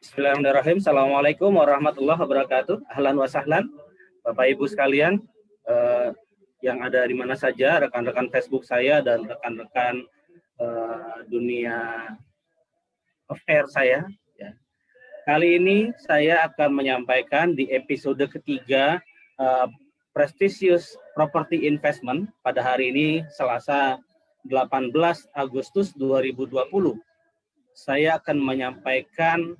Bismillahirrahmanirrahim. Assalamualaikum warahmatullahi wabarakatuh. Ahlan wa sahlan, Bapak Ibu sekalian yang ada di mana saja, rekan-rekan Facebook saya dan rekan-rekan dunia of air saya. Ya. Kali ini saya akan menyampaikan di episode ketiga Prestisius Property Investment pada hari ini Selasa 18 Agustus 2020. Saya akan menyampaikan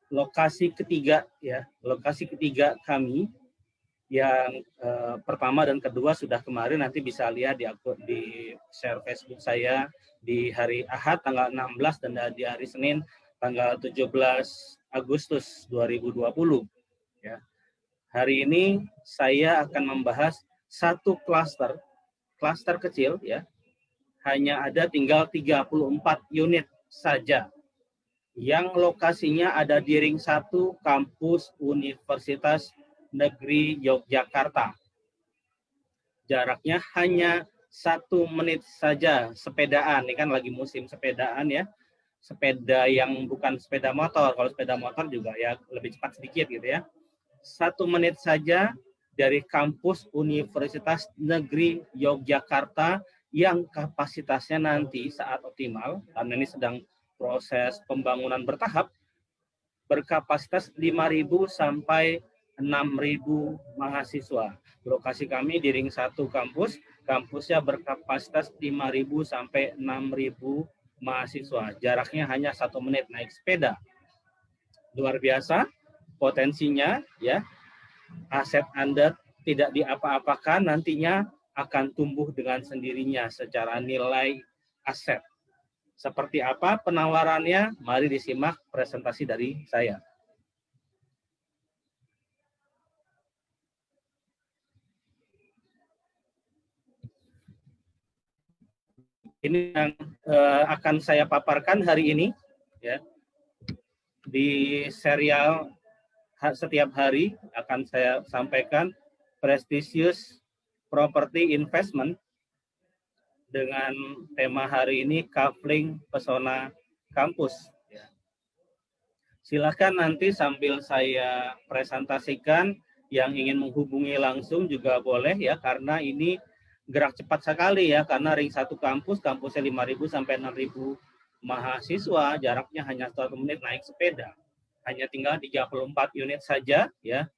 lokasi ketiga kami yang pertama dan kedua sudah kemarin, nanti bisa lihat di share Facebook saya di hari Ahad tanggal 16 dan di hari Senin tanggal 17 Agustus 2020 ya. Hari ini saya akan membahas satu klaster kecil ya. Hanya ada tinggal 34 unit saja yang lokasinya ada di Ring 1 kampus Universitas Negeri Yogyakarta. Jaraknya hanya 1 menit saja sepedaan. Ini kan lagi musim sepedaan ya. Sepeda yang bukan sepeda motor. Kalau sepeda motor juga ya lebih cepat sedikit gitu ya. 1 menit saja dari kampus Universitas Negeri Yogyakarta yang kapasitasnya nanti saat optimal, karena ini sedang proses pembangunan bertahap, berkapasitas 5.000 sampai 6.000 mahasiswa. Lokasi kami di Ring 1 kampusnya berkapasitas 5.000 sampai 6.000 mahasiswa. Jaraknya hanya 1 menit naik sepeda. Luar biasa potensinya ya. Aset Anda tidak diapa-apakan, nantinya akan tumbuh dengan sendirinya secara nilai aset. Seperti apa penawarannya? Mari disimak presentasi dari saya. Ini yang akan saya paparkan hari ini, ya. Di serial setiap hari akan saya sampaikan Prestisius Property Investment dengan tema hari ini Kafling Pesona Kampus. Silakan nanti sambil saya presentasikan, yang ingin menghubungi langsung juga boleh ya, karena ini gerak cepat sekali ya, karena Ring 1 kampusnya 5.000 sampai 6.000 mahasiswa, jaraknya hanya 1 menit naik sepeda. Hanya tinggal 34 unit saja ya.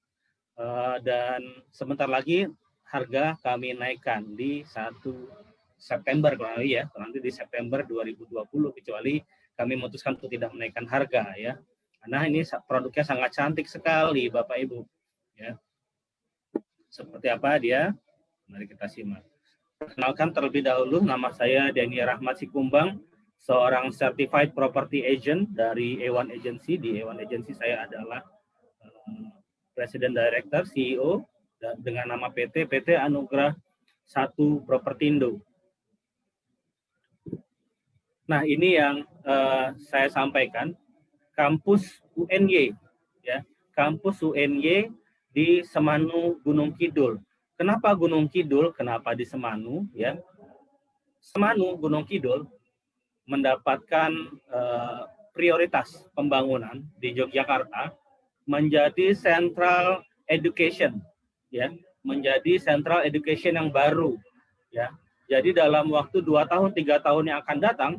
Dan sebentar lagi harga kami naikkan di 1 September ya, nanti di September 2020, kecuali kami memutuskan untuk tidak menaikkan harga ya. Karena ini produknya sangat cantik sekali Bapak Ibu ya. Seperti apa dia? Mari kita simak. Perkenalkan terlebih dahulu, nama saya Denny Rahmat Sikumbang, seorang Certified Property Agent dari A1 Agency. Di A1 Agency saya adalah President Director, CEO, dengan nama PT Anugrah 1 Propertindo. Nah, ini yang saya sampaikan, kampus UNY, ya, kampus UNY di Semanu Gunung Kidul. Kenapa Gunung Kidul? Kenapa di Semanu? Ya, Semanu Gunung Kidul mendapatkan prioritas pembangunan di Yogyakarta menjadi central education, ya, menjadi central education yang baru, ya. Jadi dalam waktu 2 tahun, 3 tahun yang akan datang,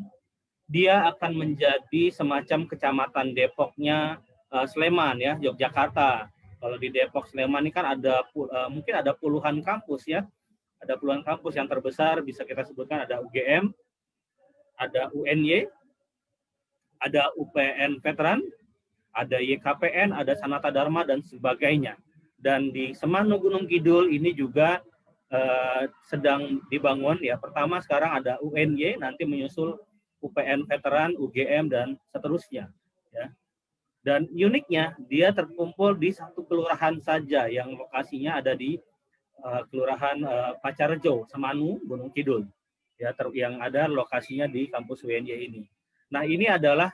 dia akan menjadi semacam kecamatan Depoknya Sleman ya, Yogyakarta. Kalau di Depok Sleman ini kan ada mungkin ada puluhan kampus ya. Ada puluhan kampus, yang terbesar bisa kita sebutkan ada UGM, ada UNY, ada UPN Veteran, ada YKPN, ada Sanata Dharma dan sebagainya. Dan di Semanu Gunung Kidul ini juga sedang dibangun ya. Pertama sekarang ada UNY, nanti menyusul UPN Veteran, UGM, dan seterusnya. Ya. Dan uniknya, dia terkumpul di 1 kelurahan saja, yang lokasinya ada di Kelurahan Pacarjo, Semanu, Gunung Kidul. Ya, yang ada lokasinya di kampus UNY ini. Nah, ini adalah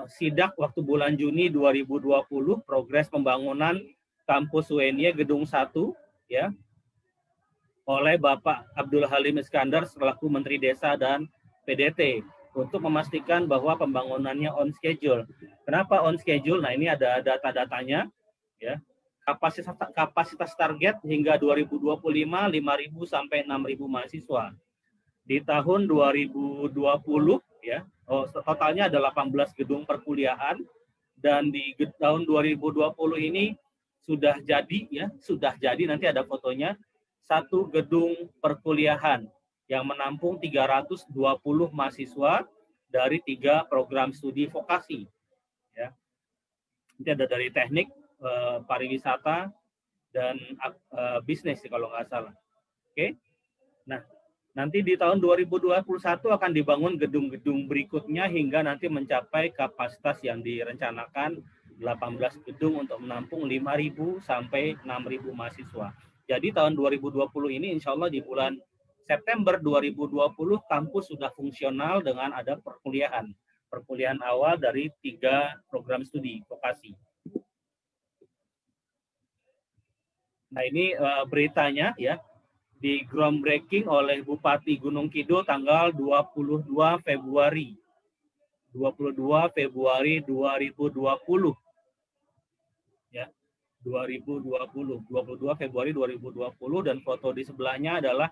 sidak waktu bulan Juni 2020, progres pembangunan kampus UNY Gedung 1, ya, oleh Bapak Abdul Halim Iskandar selaku Menteri Desa dan PDT. untuk memastikan bahwa pembangunannya on schedule. Kenapa on schedule? Nah, ini ada data-datanya ya. Kapasitas target hingga 2025 5.000 sampai 6.000 mahasiswa. Di tahun 2020 ya, totalnya ada 18 gedung perkuliahan, dan di tahun 2020 ini sudah jadi nanti ada fotonya, satu gedung perkuliahan yang menampung 320 mahasiswa dari 3 program studi vokasi ya. Nanti ada dari teknik, pariwisata, dan bisnis kalau nggak salah. Oke. Nah, nanti di tahun 2021 akan dibangun gedung-gedung berikutnya hingga nanti mencapai kapasitas yang direncanakan 18 gedung untuk menampung 5.000 sampai 6.000 mahasiswa. Jadi tahun 2020 ini insya Allah di bulan September 2020 kampus sudah fungsional dengan ada perkuliahan awal dari 3 program studi vokasi. Nah, ini beritanya ya, di groundbreaking oleh Bupati Gunung Kidul tanggal 22 Februari 2020 ya, 22 Februari 2020, dan foto di sebelahnya adalah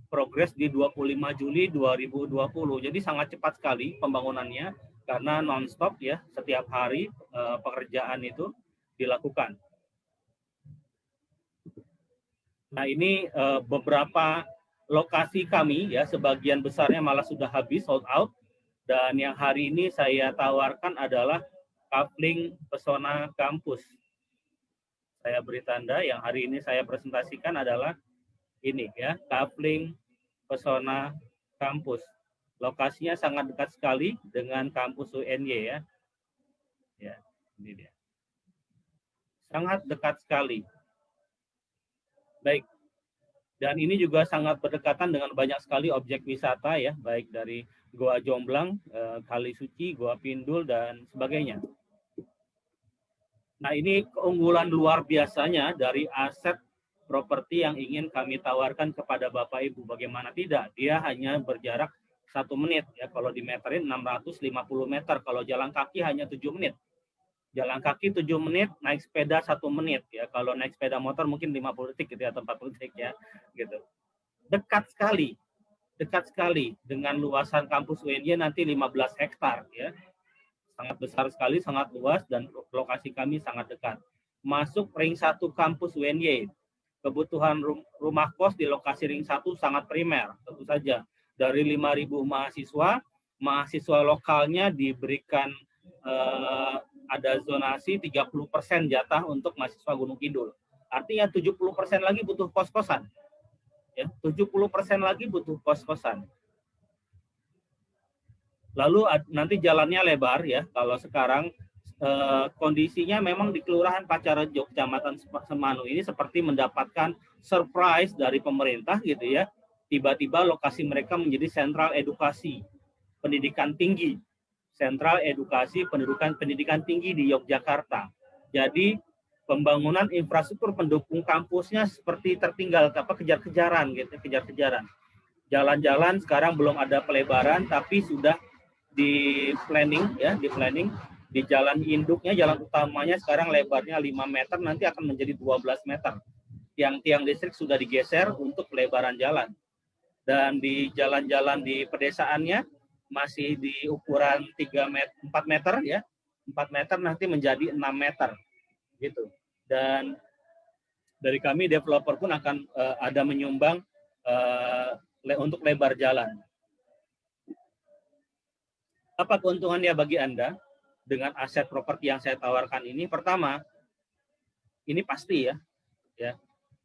progres di 25 Juli 2020. Jadi sangat cepat sekali pembangunannya karena non-stop ya, setiap hari pekerjaan itu dilakukan. Nah, ini beberapa lokasi kami ya, sebagian besarnya malah sudah habis, sold out, dan yang hari ini saya tawarkan adalah Kafling Pesona Kampus. Saya beri tanda, yang hari ini saya presentasikan adalah ini ya, Kafling Pesona Kampus. Lokasinya sangat dekat sekali dengan kampus UNY ya. Ya, ini dia. Sangat dekat sekali. Baik. Dan ini juga sangat berdekatan dengan banyak sekali objek wisata ya, baik dari Goa Jomblang, Kali Suci, Goa Pindul, dan sebagainya. Nah, ini keunggulan luar biasanya dari aset properti yang ingin kami tawarkan kepada Bapak Ibu. Bagaimana tidak? Dia hanya berjarak 1 menit ya, kalau dimeterin 650 meter, kalau jalan kaki hanya 7 menit. Jalan kaki 7 menit, naik sepeda 1 menit ya. Kalau naik sepeda motor mungkin 50 detik gitu ya, atau 40 detik ya, gitu. Dekat sekali dengan luasan kampus UNY nanti 15 hektar ya. Sangat besar sekali, sangat luas, dan lokasi kami sangat dekat. Masuk ring 1 kampus UNY. Kebutuhan rumah kos di lokasi ring 1 sangat primer, tentu saja. Dari 5.000 mahasiswa lokalnya diberikan ada zonasi 30% jatah untuk mahasiswa Gunung Kidul. Artinya 70% lagi butuh kos-kosan. Ya, 70% lagi butuh kos-kosan. Lalu nanti jalannya lebar ya. Kalau sekarang kondisinya memang di Kelurahan Pacarejo, Kecamatan Semanu ini seperti mendapatkan surprise dari pemerintah gitu ya. Tiba-tiba lokasi mereka menjadi sentral edukasi pendidikan tinggi. Sentral edukasi pendidikan tinggi di Yogyakarta. Jadi pembangunan infrastruktur pendukung kampusnya seperti tertinggal, kejar-kejaran gitu, kejar-kejaran. Jalan-jalan sekarang belum ada pelebaran, tapi sudah di planning. Di jalan induknya, jalan utamanya sekarang lebarnya 5 meter, nanti akan menjadi 12 meter. Tiang-tiang listrik sudah digeser untuk pelebaran jalan. Dan di jalan-jalan di pedesaannya masih di ukuran 4 meter ya. 4 meter nanti menjadi 6 meter gitu. Dan dari kami developer pun akan ada menyumbang untuk lebar jalan. Apa keuntungannya bagi Anda dengan aset properti yang saya tawarkan ini? Pertama, ini pasti ya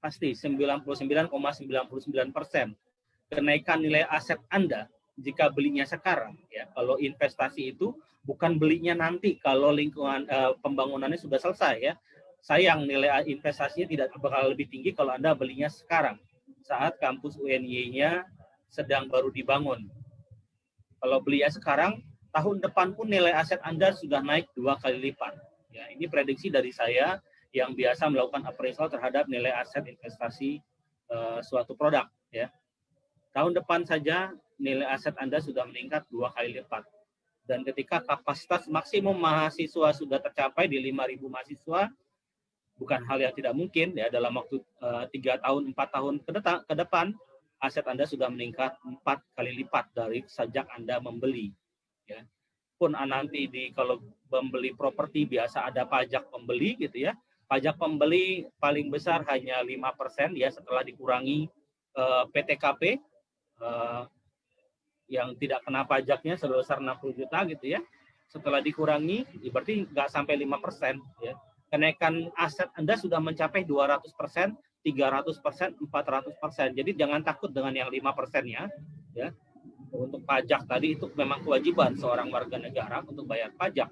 pasti 99,99% kenaikan nilai aset Anda jika belinya sekarang ya. Kalau investasi itu bukan belinya nanti kalau lingkungan pembangunannya sudah selesai ya. Sayang, nilai investasinya tidak bakal lebih tinggi kalau Anda belinya sekarang saat kampus UNY-nya sedang baru dibangun. Kalau belinya sekarang, tahun depan pun nilai aset Anda sudah naik 2 kali lipat. Ya, ini prediksi dari saya yang biasa melakukan appraisal terhadap nilai aset investasi suatu produk ya. Tahun depan saja nilai aset Anda sudah meningkat 2 kali lipat. Dan ketika kapasitas maksimum mahasiswa sudah tercapai di 5.000 mahasiswa, bukan hal yang tidak mungkin ya, dalam waktu 3 tahun 4 tahun ke depan aset Anda sudah meningkat 4 kali lipat dari sejak Anda membeli ya. Pun nanti kalau membeli properti biasa ada pajak pembeli gitu ya. Pajak pembeli paling besar hanya 5% ya, setelah dikurangi PTKP yang tidak kena pajaknya sebesar 60 juta gitu ya. Setelah dikurangi, berarti nggak sampai 5% ya. Kenaikan aset Anda sudah mencapai 200%, 300%, 400%. Jadi jangan takut dengan yang 5%-nya ya. Untuk pajak tadi itu memang kewajiban seorang warga negara untuk bayar pajak,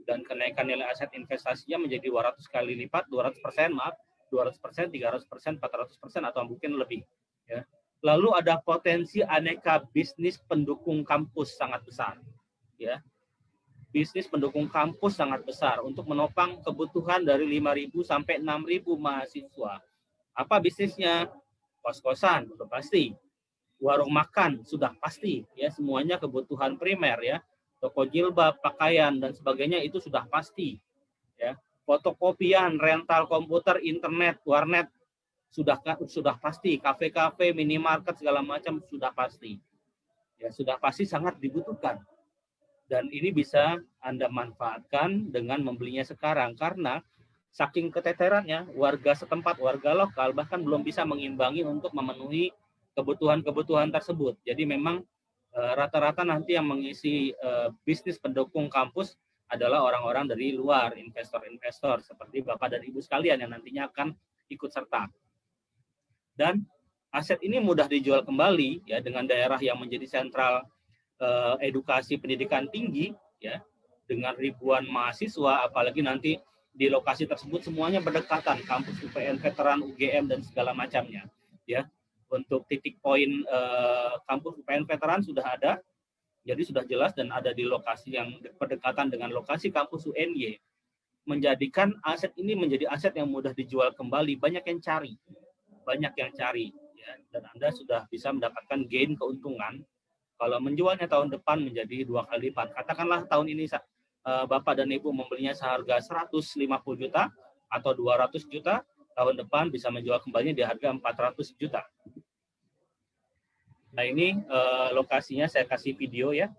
dan kenaikan nilai aset investasinya menjadi 200 kali lipat, 200%, maaf, 200%, 300%, 400%, atau mungkin lebih ya. Lalu ada potensi aneka bisnis pendukung kampus sangat besar ya. Bisnis pendukung kampus sangat besar untuk menopang kebutuhan dari 5.000 sampai 6.000 mahasiswa. Apa bisnisnya? Kos-kosan, sudah pasti. Warung makan, sudah pasti. Ya, semuanya kebutuhan primer ya. Toko jilbab, pakaian, dan sebagainya itu sudah pasti. Ya. Fotokopian, rental komputer, internet, warnet, sudah pasti. Kafe-kafe, minimarket, segala macam sudah pasti. Ya, sudah pasti sangat dibutuhkan. Dan ini bisa Anda manfaatkan dengan membelinya sekarang, karena saking keteterannya warga setempat, warga lokal bahkan belum bisa mengimbangi untuk memenuhi kebutuhan-kebutuhan tersebut. Jadi memang rata-rata nanti yang mengisi bisnis pendukung kampus adalah orang-orang dari luar, investor-investor seperti Bapak dan Ibu sekalian yang nantinya akan ikut serta. Dan aset ini mudah dijual kembali ya, dengan daerah yang menjadi sentral edukasi pendidikan tinggi ya, dengan ribuan mahasiswa, apalagi nanti di lokasi tersebut semuanya berdekatan, kampus UPN, veteran, UGM, dan segala macamnya ya. Untuk titik poin kampus UPN veteran sudah ada, jadi sudah jelas dan ada di lokasi yang berdekatan dengan lokasi kampus UNY, menjadikan aset ini menjadi aset yang mudah dijual kembali. Banyak yang cari ya, dan Anda sudah bisa mendapatkan gain, keuntungan kalau menjualnya tahun depan menjadi 2 kali lipat. Katakanlah tahun ini Bapak dan Ibu membelinya seharga 150 juta atau 200 juta, tahun depan bisa menjual kembali di harga 400 juta. Nah ini lokasinya saya kasih video ya.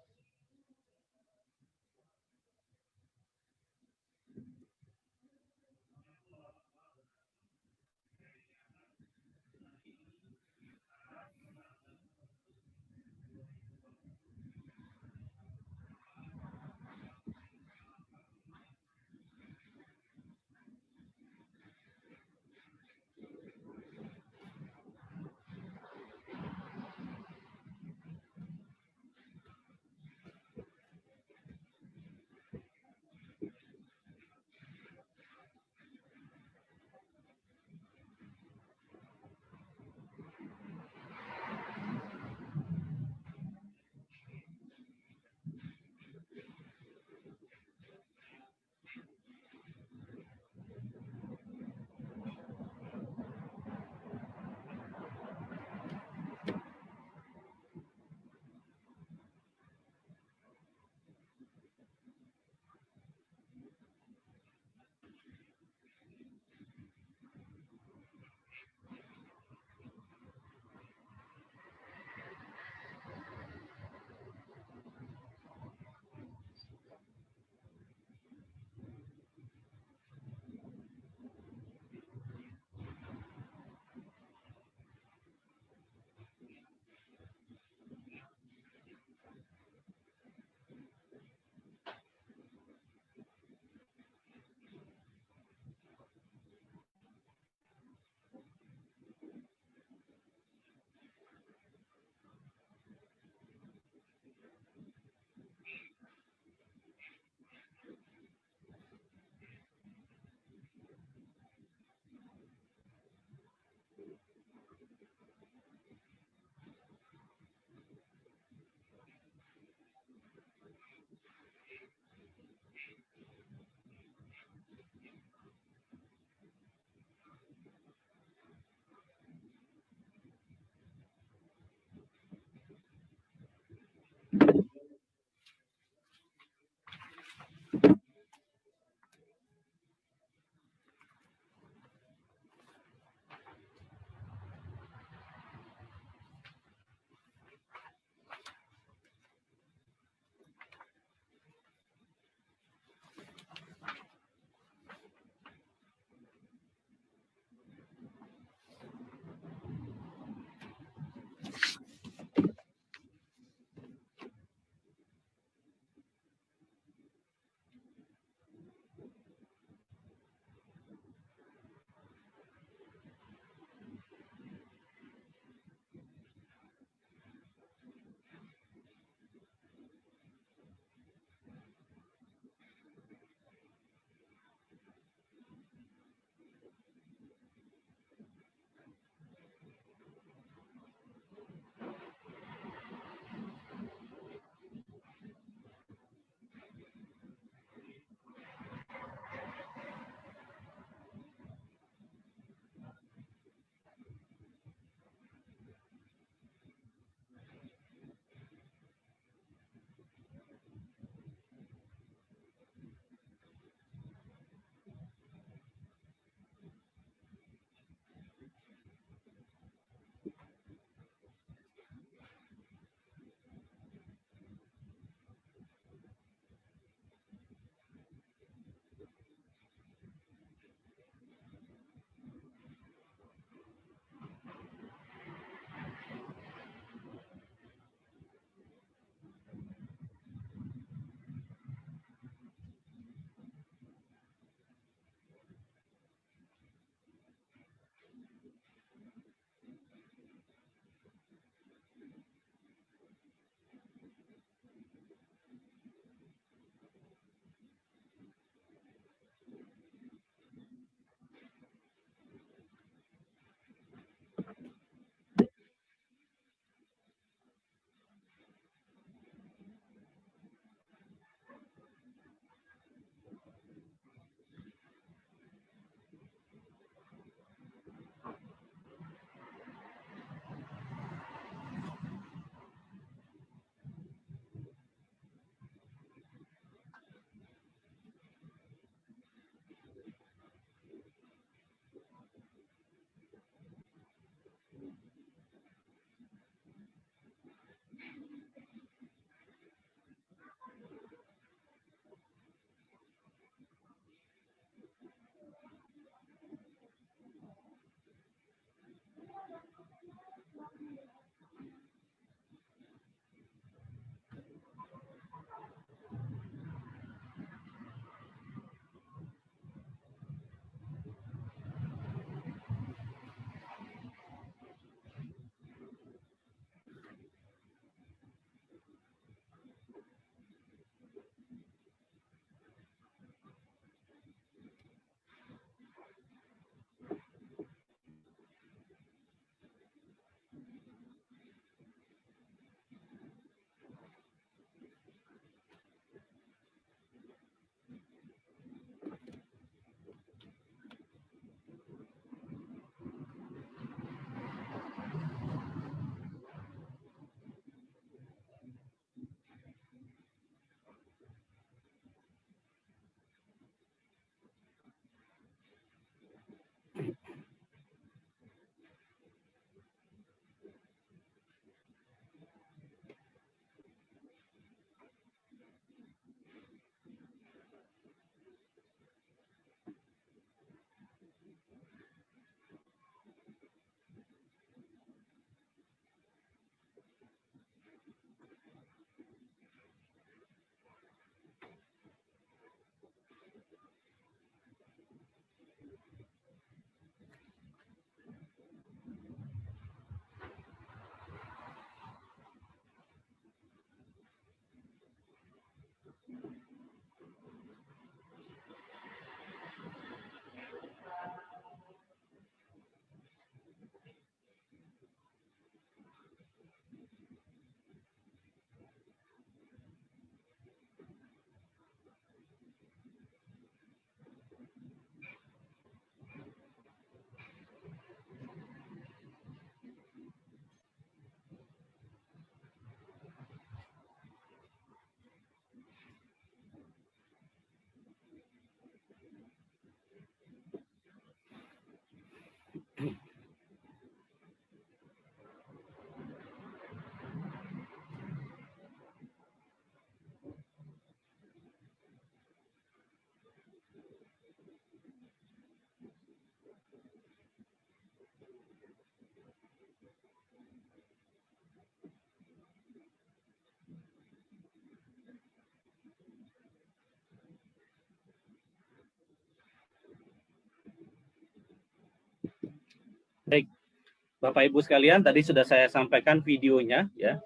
Bapak Ibu sekalian, tadi sudah saya sampaikan videonya ya.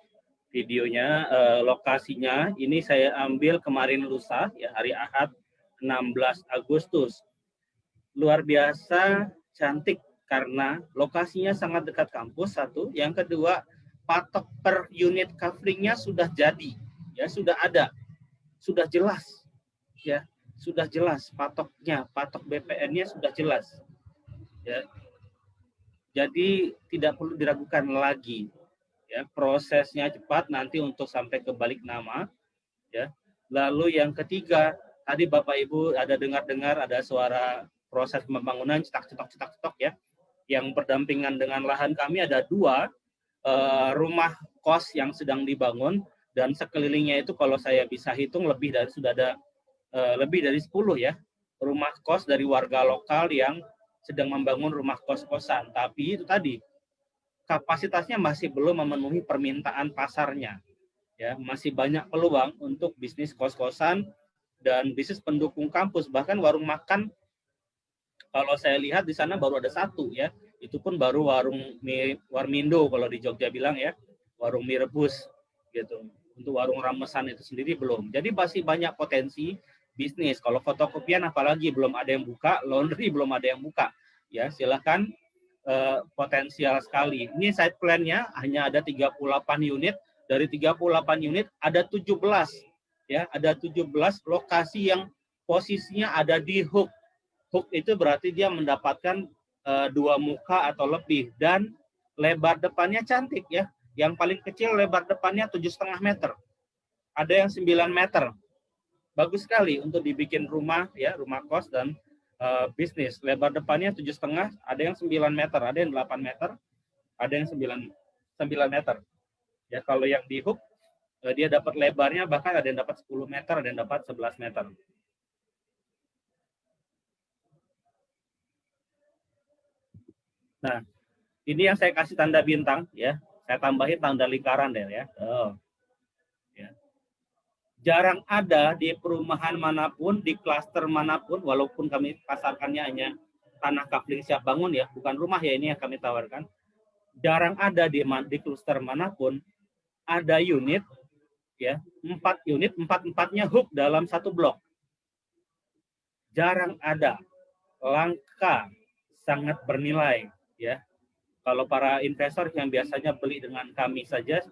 Videonya, lokasinya ini saya ambil kemarin lusa ya, hari Ahad 16 Agustus. Luar biasa cantik karena lokasinya sangat dekat kampus, satu. Yang kedua, patok per unit coveringnya sudah jadi, ya sudah ada, sudah jelas, ya sudah jelas patoknya, patok BPN-nya sudah jelas, ya. Jadi tidak perlu diragukan lagi, ya prosesnya cepat nanti untuk sampai ke balik nama, ya. Lalu yang ketiga, tadi Bapak Ibu ada dengar-dengar ada suara proses pembangunan cetak-cetok ya, yang berdampingan dengan lahan kami ada 2 rumah kos yang sedang dibangun, dan sekelilingnya itu kalau saya bisa hitung sudah ada lebih dari 10 ya rumah kos dari warga lokal yang sedang membangun rumah kos-kosan. Tapi itu tadi kapasitasnya masih belum memenuhi permintaan pasarnya. Ya, masih banyak peluang untuk bisnis kos-kosan dan bisnis pendukung kampus. Bahkan warung makan, kalau saya lihat di sana baru ada 1 ya. Itu pun baru warmindo kalau di Jogja bilang ya, warung mie rebus gitu. Untuk warung ramesan itu sendiri belum. Jadi masih banyak potensi bisnis. Kalau fotokopian apalagi belum ada yang buka, laundry belum ada yang buka. Ya, silakan, potensial sekali. Ini site plan-nya hanya ada 38 unit. Dari 38 unit ada 17 ya, ada 17 lokasi yang posisinya ada di hook. Hook itu berarti dia mendapatkan 2 muka atau lebih, dan lebar depannya cantik ya. Yang paling kecil lebar depannya 7,5 meter. Ada yang 9 meter. Bagus sekali untuk dibikin rumah ya, rumah kos dan bisnis. Lebar depannya 7,5, ada yang 9 meter, ada yang 8 meter, ada yang 9 meter. Ya, kalau yang di hook dia dapat lebarnya bahkan ada yang dapat 10 meter, ada yang dapat 11 meter. Nah, ini yang saya kasih tanda bintang ya. Saya tambahin tanda lingkaran deh ya. Ya. Jarang ada di perumahan manapun, di klaster manapun, walaupun kami pasarkannya hanya tanah kafling siap bangun ya, bukan rumah ya ini yang kami tawarkan. Jarang ada di klaster manapun ada unit ya, 4 unit, 4-4-nya hook dalam 1 blok. Jarang ada, langka, sangat bernilai ya. Kalau para investor yang biasanya beli dengan kami saja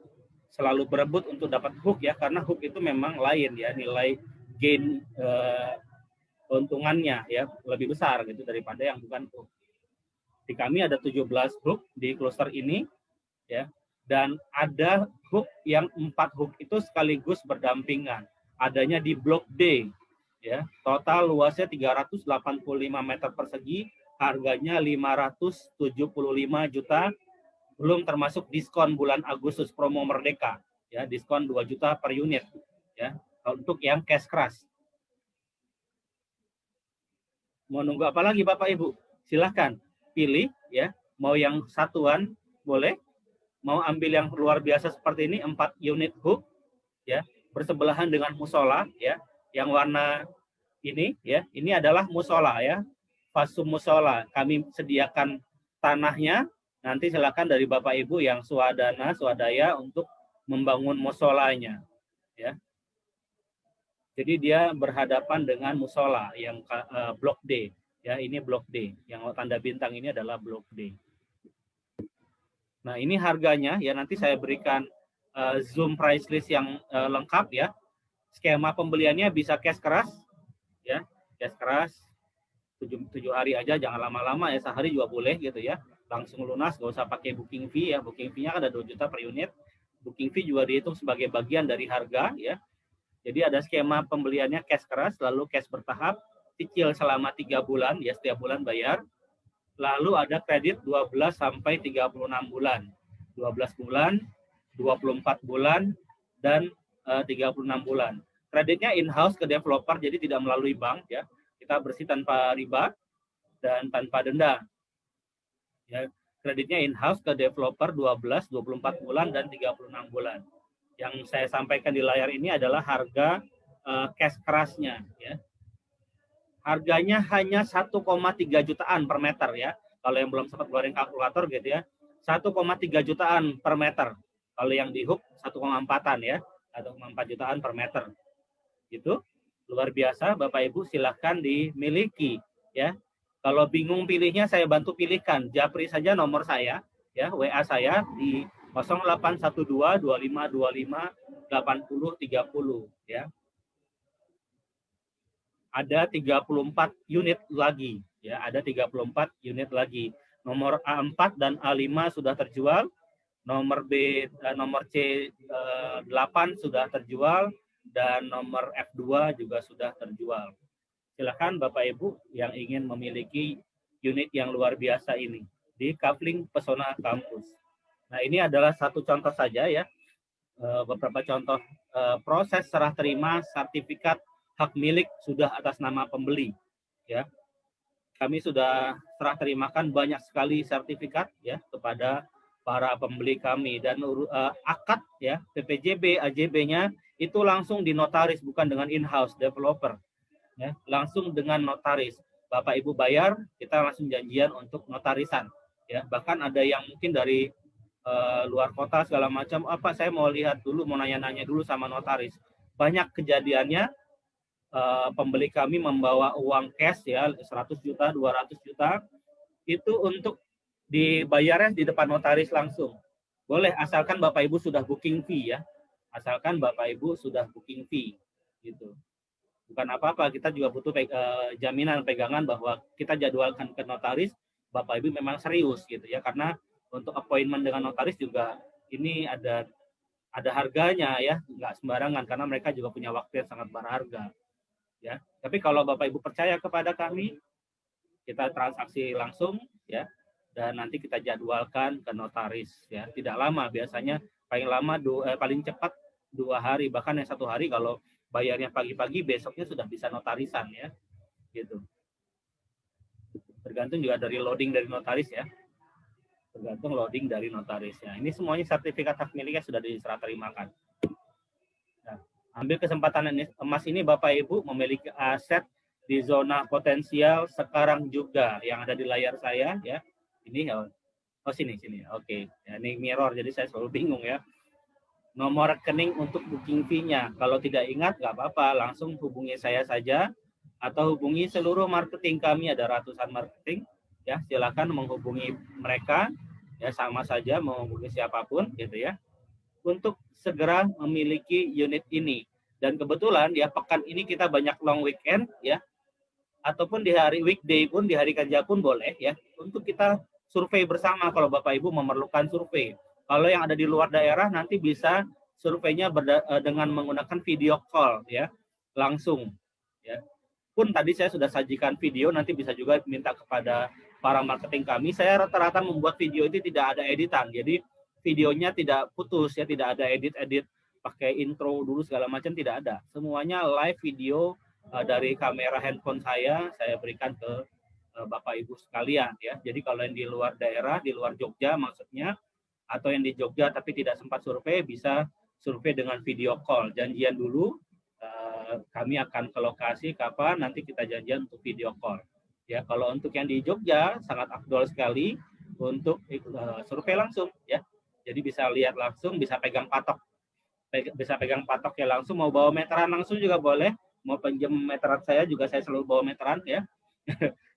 selalu berebut untuk dapat hook ya, karena hook itu memang lain ya, nilai gain keuntungannya ya lebih besar gitu daripada yang bukan hook. Di kami ada 17 hook di cluster ini ya. Dan ada hook yang 4 hook itu sekaligus berdampingan. Adanya di blok D, ya. Total luasnya 385 meter persegi, harganya 575 juta, belum termasuk diskon bulan Agustus promo Merdeka, ya, diskon 2 juta per unit, ya, untuk yang cash keras. Mau nunggu apa lagi Bapak Ibu? Silahkan pilih, ya. Mau yang satuan boleh. Mau ambil yang luar biasa seperti ini, 4 unit hook ya, bersebelahan dengan musola ya, yang warna ini ya, ini adalah musola ya, fasum musola. Kami sediakan tanahnya, nanti silakan dari Bapak Ibu yang swadaya untuk membangun musolanya ya. Jadi dia berhadapan dengan musola yang blok D ya, ini blok D. Yang tanda bintang ini adalah blok D. Nah, ini harganya ya, nanti saya berikan Zoom price list yang lengkap ya. Skema pembeliannya bisa cash keras ya, cash keras 7 hari aja, jangan lama-lama ya, sehari juga boleh gitu ya. Langsung lunas, nggak usah pakai booking fee ya. Booking fee-nya kan ada 2 juta per unit. Booking fee juga dihitung sebagai bagian dari harga ya. Jadi ada skema pembeliannya cash keras, lalu cash bertahap, cicil selama 3 bulan ya, setiap bulan bayar. Lalu ada kredit 12 sampai 36 bulan. 12 bulan, 24 bulan, dan 36 bulan. Kreditnya in-house ke developer, jadi tidak melalui bank ya. Kita bersih tanpa riba dan tanpa denda. Ya, kreditnya in-house ke developer 12, 24 bulan, dan 36 bulan. Yang saya sampaikan di layar ini adalah harga cash kerasnya ya. Harganya hanya 1,3 jutaan per meter ya. Kalau yang belum sempat keluarin kalkulator gitu ya, 1,3 jutaan per meter. Kalau yang di Hook 1,4-an ya, 1,4 jutaan per meter. Itu luar biasa, Bapak Ibu silahkan dimiliki ya. Kalau bingung pilihnya saya bantu pilihkan. Japri saja nomor saya ya, WA saya di 0812 2525 8030 ya. Ada 34 unit lagi ya, ada 34 unit lagi. Nomor A4 dan A5 sudah terjual, nomor nomor C8 sudah terjual, dan nomor F2 juga sudah terjual. Silakan Bapak Ibu yang ingin memiliki unit yang luar biasa ini di Kavling Pesona Campus. Nah, ini adalah satu contoh saja ya, beberapa contoh proses serah terima sertifikat hak milik sudah atas nama pembeli ya. Kami sudah serah terimakan banyak sekali sertifikat ya kepada para pembeli kami, dan akad ya PPJB AJB-nya itu langsung dinotaris, bukan dengan in-house developer ya, langsung dengan notaris. Bapak Ibu bayar, kita langsung janjian untuk notarisan ya. Bahkan ada yang mungkin dari luar kota segala macam, apa saya mau lihat dulu, mau nanya-nanya dulu sama notaris. Banyak kejadiannya pembeli kami membawa uang cash ya 100 juta, 200 juta itu untuk dibayarnya di depan notaris langsung. Boleh asalkan Bapak Ibu sudah booking fee ya. Asalkan Bapak Ibu sudah booking fee gitu. Bukan apa-apa, kita juga butuh jaminan pegangan bahwa kita jadwalkan ke notaris, Bapak Ibu memang serius gitu ya, karena untuk appointment dengan notaris juga ini ada harganya ya, nggak sembarangan karena mereka juga punya waktu yang sangat berharga ya. Tapi kalau Bapak Ibu percaya kepada kami, kita transaksi langsung ya, dan nanti kita jadwalkan ke notaris ya. Tidak lama, biasanya paling lama paling cepat 2 hari, bahkan yang 1 hari kalau bayarnya pagi-pagi besoknya sudah bisa notarisan ya. Gitu. Tergantung juga dari loading dari notaris ya. Tergantung loading dari notarisnya. Ini semuanya sertifikat hak miliknya sudah diserah terimakan. Nah, ambil kesempatan emas ini Bapak Ibu memiliki aset di zona potensial sekarang juga yang ada di layar saya ya. Ini sini. Oke. Ya, ini mirror jadi saya selalu bingung ya. Nomor rekening untuk booking fee-nya. Kalau tidak ingat nggak apa-apa, langsung hubungi saya saja atau hubungi seluruh marketing kami, ada ratusan marketing ya. Silakan menghubungi mereka ya, sama saja menghubungi siapapun gitu ya, untuk segera memiliki unit ini. Dan kebetulan ya pekan ini kita banyak long weekend ya, ataupun di hari weekday pun, di hari kerja pun boleh ya, untuk kita survei bersama kalau Bapak Ibu memerlukan survei. Kalau yang ada di luar daerah nanti bisa surveinya dengan menggunakan video call ya, langsung ya. Pun tadi saya sudah sajikan video, nanti bisa juga minta kepada para marketing kami. Saya rata-rata membuat video itu tidak ada editan, jadi videonya tidak putus ya, tidak ada edit-edit pakai intro dulu segala macam, tidak ada. Semuanya live video dari kamera handphone saya berikan ke Bapak Ibu sekalian ya. Jadi kalau yang di luar daerah, di luar Jogja maksudnya, atau yang di Jogja tapi tidak sempat survei, bisa survei dengan video call. Janjian dulu, kami akan ke lokasi kapan, nanti kita janjian untuk video call. Ya, kalau untuk yang di Jogja sangat afdol sekali untuk survei langsung ya. Jadi bisa lihat langsung, bisa pegang patok. Bisa pegang patoknya langsung, mau bawa meteran langsung juga boleh, mau pinjam meteran saya juga, saya selalu bawa meteran ya.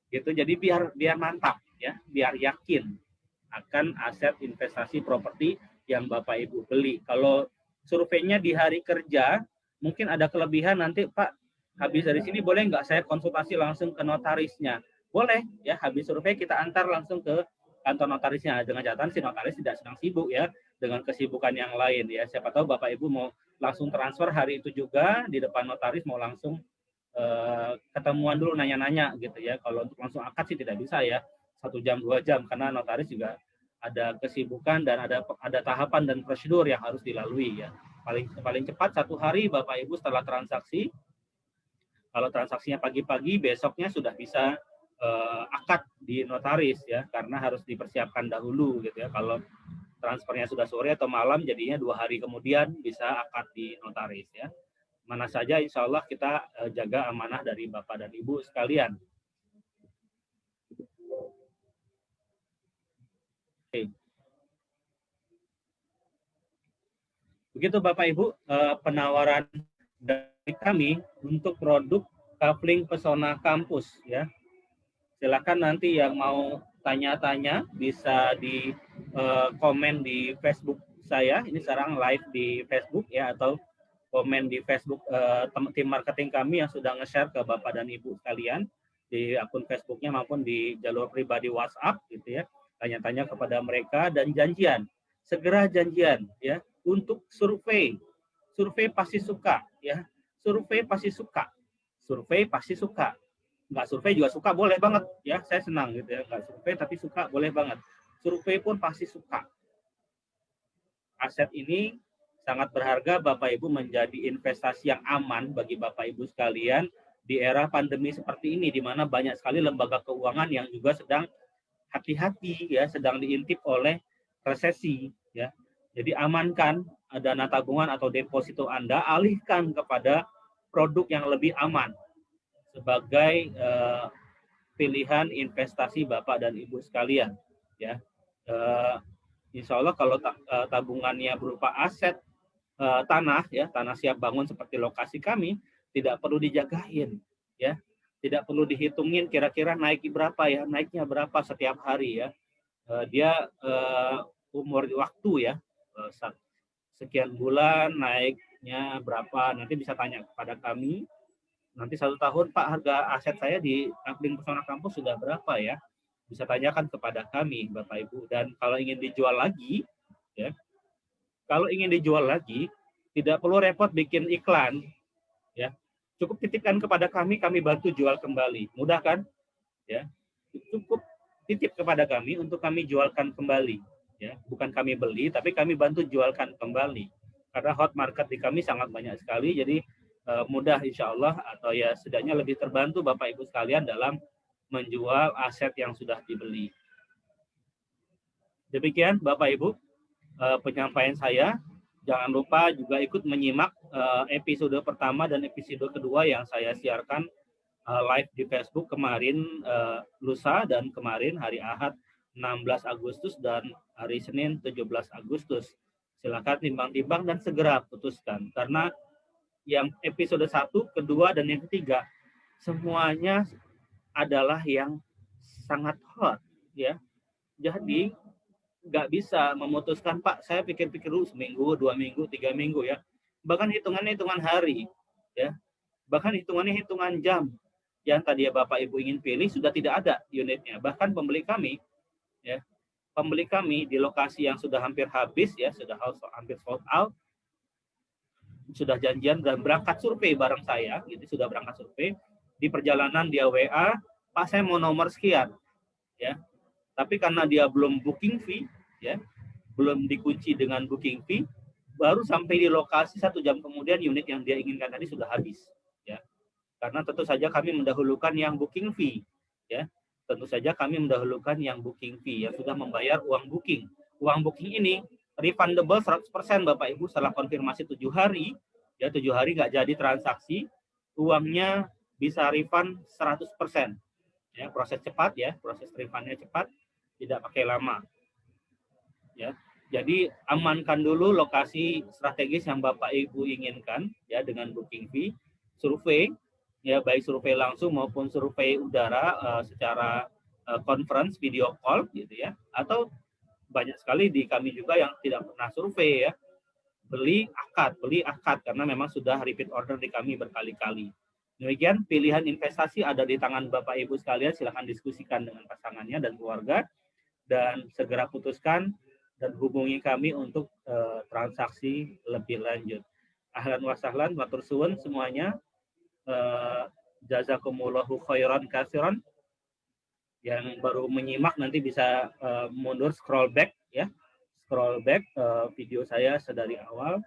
Gitu. Jadi biar mantap ya, biar yakin akan aset investasi properti yang Bapak Ibu beli. Kalau surveinya di hari kerja, mungkin ada kelebihan nanti, Pak, habis dari sini boleh nggak saya konsultasi langsung ke notarisnya? Boleh ya, habis survei kita antar langsung ke kantor notarisnya, dengan catatan si notaris tidak sedang sibuk ya, dengan kesibukan yang lain ya. Siapa tahu Bapak Ibu mau langsung transfer hari itu juga di depan notaris, mau langsung ketemuan dulu, nanya-nanya gitu ya. Kalau untuk langsung akad sih tidak bisa ya, 1 jam 2 jam, karena notaris juga ada kesibukan dan ada tahapan dan prosedur yang harus dilalui ya. Paling cepat 1 hari Bapak Ibu setelah transaksi. Kalau transaksinya pagi-pagi, besoknya sudah bisa akad di notaris ya, karena harus dipersiapkan dahulu gitu ya. Kalau transfernya sudah sore atau malam, jadinya 2 hari kemudian bisa akad di notaris ya. Mana saja insya Allah kita jaga amanah dari Bapak dan Ibu sekalian. Oke. Begitu Bapak Ibu penawaran dari kami untuk produk Kafling Pesona Kampus ya. Silakan nanti yang mau tanya-tanya bisa di komen di Facebook saya. Ini sekarang live di Facebook ya, atau komen di Facebook tim marketing kami yang sudah nge-share ke Bapak dan Ibu sekalian di akun Facebooknya maupun di jalur pribadi WhatsApp gitu ya. Tanya-tanya kepada mereka dan janjian. Segera janjian ya untuk survei. Survei pasti suka ya. Survei pasti suka. Survei pasti suka. Nggak survei juga suka, boleh banget ya, saya senang gitu ya. Nggak survei tapi suka, boleh banget. Survei pun pasti suka. Aset ini sangat berharga Bapak Ibu, menjadi investasi yang aman bagi Bapak Ibu sekalian di era pandemi seperti ini, di mana banyak sekali lembaga keuangan yang juga sedang hati-hati ya, sedang diintip oleh resesi ya. Jadi amankan dana tabungan atau deposito Anda, alihkan kepada produk yang lebih aman sebagai pilihan investasi Bapak dan Ibu sekalian ya. Insya Allah kalau tabungannya berupa aset tanah ya, tanah siap bangun seperti lokasi kami, tidak perlu dijagain ya, tidak perlu dihitungin kira-kira naik berapa ya, naiknya berapa setiap hari ya. Dia umur waktu ya, sekian bulan naiknya berapa, nanti bisa tanya kepada kami. Nanti 1 tahun Pak, harga aset saya di Kafling Pesona Kampus sudah berapa ya, bisa tanyakan kepada kami Bapak Ibu. Dan kalau ingin dijual lagi ya, kalau ingin dijual lagi tidak perlu repot bikin iklan ya, cukup titipkan kepada kami bantu jual kembali. Mudah kan ya, cukup titip kepada kami untuk kami jualkan kembali ya, bukan kami beli tapi kami bantu jualkan kembali, karena hot market di kami sangat banyak sekali. Jadi mudah insya Allah, atau ya setidaknya lebih terbantu Bapak Ibu sekalian dalam menjual aset yang sudah dibeli. Demikian Bapak Ibu penyampaian saya. Jangan lupa juga ikut menyimak episode pertama dan episode kedua yang saya siarkan live di Facebook kemarin, lusa dan kemarin hari Ahad 16 Agustus dan hari Senin 17 Agustus. Silakan timbang-timbang dan segera putuskan, karena yang episode 1, kedua, dan yang ketiga semuanya adalah yang sangat hot ya. Jadi nggak bisa memutuskan Pak, saya pikir-pikir dulu seminggu, 2 minggu, 3 minggu ya. Bahkan hitungannya hitungan hari ya. Bahkan hitungannya hitungan jam. Yang tadi ya Bapak Ibu ingin pilih sudah tidak ada unitnya. Bahkan pembeli kami ya, pembeli kami di lokasi yang sudah hampir habis ya, sudah hampir sold out, sudah janjian dan berangkat survei bareng saya, gitu, sudah berangkat survei. Di perjalanan dia WA, Pak saya mau nomor sekian, ya. Tapi karena dia belum booking fee, ya, belum dikunci dengan booking fee, baru sampai di lokasi 1 jam kemudian unit yang dia inginkan tadi sudah habis, ya. Karena tentu saja kami mendahulukan yang booking fee, ya. Tentu saja kami mendahulukan yang booking fee, yang sudah membayar uang booking. Uang booking ini refundable 100% Bapak Ibu setelah konfirmasi 7 hari, ya 7 hari nggak jadi transaksi, uangnya bisa refund 100%. Ya, proses cepat ya, proses refundnya cepat, tidak pakai lama. Ya. Jadi amankan dulu lokasi strategis yang Bapak Ibu inginkan ya dengan booking fee, survei ya, baik survei langsung maupun survei udara secara conference video call gitu ya, atau banyak sekali di kami juga yang tidak pernah survei ya, beli akad karena memang sudah repeat order di kami berkali-kali. Demikian pilihan investasi ada di tangan Bapak Ibu sekalian, silahkan diskusikan dengan pasangannya dan keluarga dan segera putuskan dan hubungi kami untuk transaksi lebih lanjut. Ahlan wa sahlan, matur suwun semuanya. Jazakumullahu khairan katsiran. Yang baru menyimak nanti bisa mundur, scroll back ya, scroll back video saya sedari awal.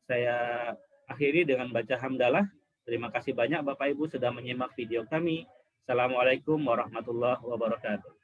Saya akhiri dengan baca hamdalah. Terima kasih banyak Bapak Ibu sudah menyimak video kami. Assalamualaikum warahmatullahi wabarakatuh.